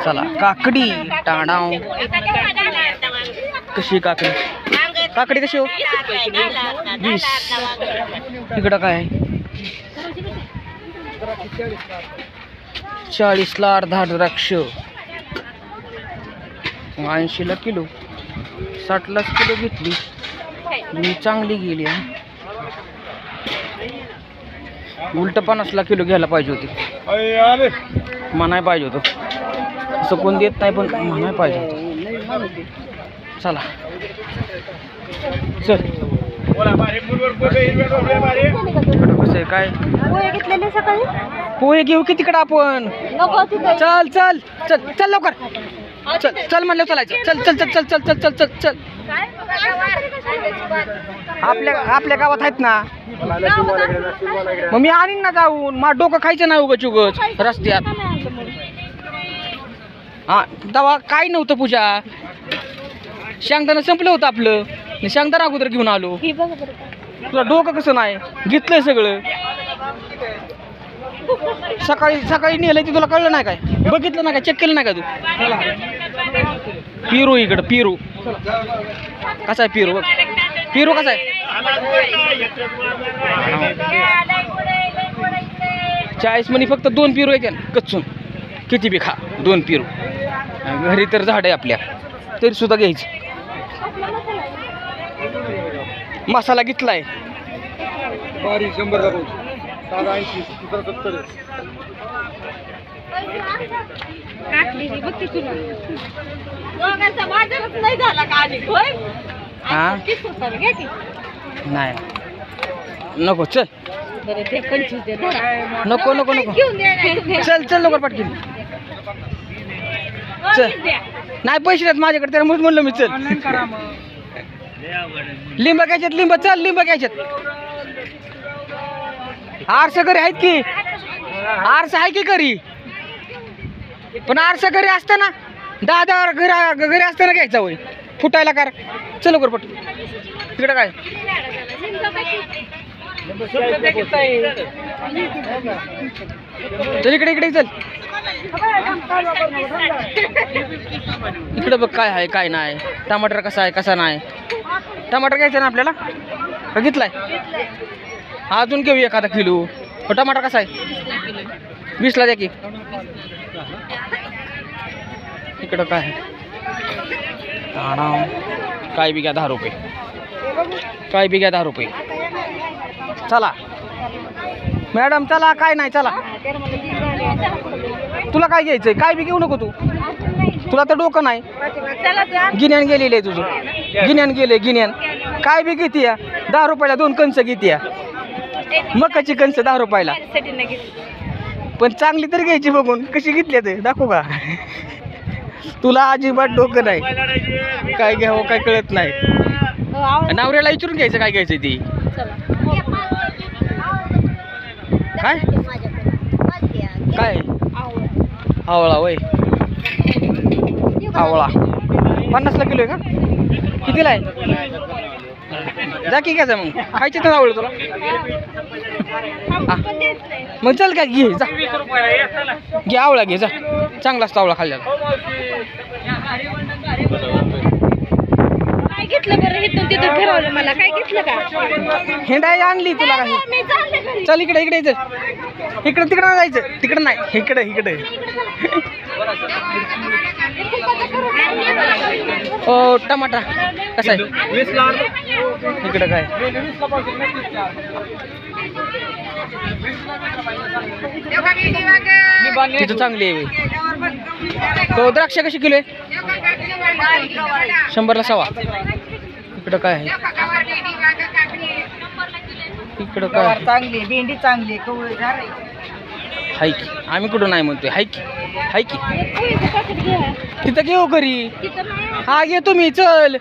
चला काकडी टाणाव कशी काकडी काकडी कशी हो 20 इकडं काय 40ला अर्धा द्राक्ष 80ला किलो 60ला किलो घेतली मी चांगली गेली उलट 50ला किलो घ्यायला पाहिजे होती म्हणाय पाहिजे होतं असं कोण देत नाही पण म्हणाय पाहिजे होतं चला चल कसं आहे काय पोहे घेतलेले सकाळी पोहे घेऊ की तिकडं आपण नको तिथे चल चल चल चल लवकर चल चल म्हणलं चालायचं चल चल चल चल चल चल चल चल चल आपल्या गावात आहेत ना मग मी आणीन ना जाऊन मला डोकं खायचं नाही उगाच उगाच रस्त्यात हा दवा काय नव्हतं पूजा शेंगदाणा संपलं होतं आपलं शेंगदाणा अगोदर घेऊन आलो तुला डोकं कसं नाही घेतलंय सगळं सकाळी सकाळी नेलंय ते तुला कळलं नाही काय बघितलं नाही काय चेक केलं नाही का तू पिरू इकडं पिरू कसा आहे पिरू बघ पिरू कसा आहे 40 मनी फक्त 2 पिरू येते कच्चून किती बी खा 2 पिरू घरी तर झाड आहे आपल्या तरी सुद्धा घ्यायचं मसाला घेतलाय 100 साधा 80 70 नाही झाला का आधी होय हा नाही नको चल नको नको नको चल चल लवकर पाटकीन चल नाही पैसे नाहीत माझ्याकडे त्याला म्हणलं मी चल लिंब घ्यायच्यात लिंब चल लिंब घ्यायच्यात आरसा घरी आहेत की आरसा आहे की घरी पण आरसा घरी असताना दादा घरी असताना घ्यायचा होय फुटायला कर चल लवकर पट तिकडे काय चल इकडे इकडे चल इकडे बघ काय आहे काय नाही टमाटर कसा आहे कसा नाही टमाटर घ्यायचं ना आपल्याला का घेतलाय अजून घेऊ एखादा किलो टमाटर कसा आहे 20ला द्या की इकडं काय आहे काय बी घ्या 10 रुपये काय बी घ्या 10 रुपये चला मॅडम चला काय नाही चला तुला काय घ्यायचंय काय बी घेऊ नको तू तुला तर डोकं नाही गिन्यान गेलेलं आहे तुझं गिन्यान गेले गिन्यान काय बी घेते 10 रुपयाला 2 कंच घेते मकाची कंच 10 रुपयाला पण चांगली तर घ्यायची बघून कशी घेतली ते दाखवू का तुला अजिबात डोकं नाही काय घ्यावं काय कळत नाही नवऱ्याला विचारून घ्यायचं काय घ्यायचं ती काय काय आवळा वय आवळा 50ला किलो आहे का कितीला आहे जा की घ्यायचं मग खायचे तर आवडलं तुला मग चल काय घे जा घे आवळा घे जा चांगला असतो आवळा खाल्ल्याला काय घेतलं बरं इथून तिथून फिरवलं मला काय घेतलं का हिंडाई आणली तुला काही मी चालले चल इकडे इकडे इकडे तिकडं नाही जायचं तिकडं नाही इकडे इकडे ओ टमाटा कसा आहे 20ला इकडं काय तिथं चांगली आहे तो द्राक्ष कशी किलो आहे 100ला सवा इकडं काय आहे इकडं काय चांगली भेंडी चांगली कवळे झाले हाय की आम्ही कुठं नाही म्हणतोय हाय की हाय की तिथं घेऊ घरी हा घेतो मी चल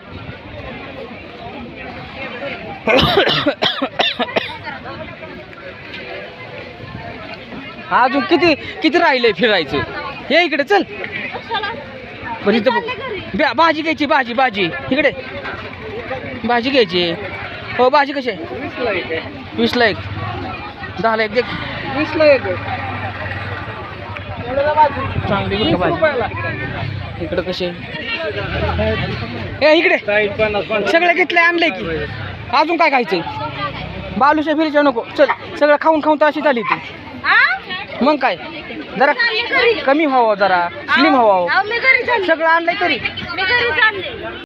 अजून किती किती राहिलंय फिरायचं हे इकडे चल पण इथं बघ भाजी घ्यायची भाजी भाजी इकडे भाजी घ्यायची हो भाजी कशी आहे 20ला 1 10ला 1 दे 20ला एक चांगली बरं का भाजी. इकडं कसे हे इकडे सगळं घेतलंय आणलंय की अजून काय खायचंय बालूच्या फिरीच्या नको चल सगळं खाऊन खाऊन तर अशी झाली ती मग काय जरा कमी व्हावं जरा स्लिम व्हावं मी घरी चालले सगळं आणलंय तरी मी घरी चालले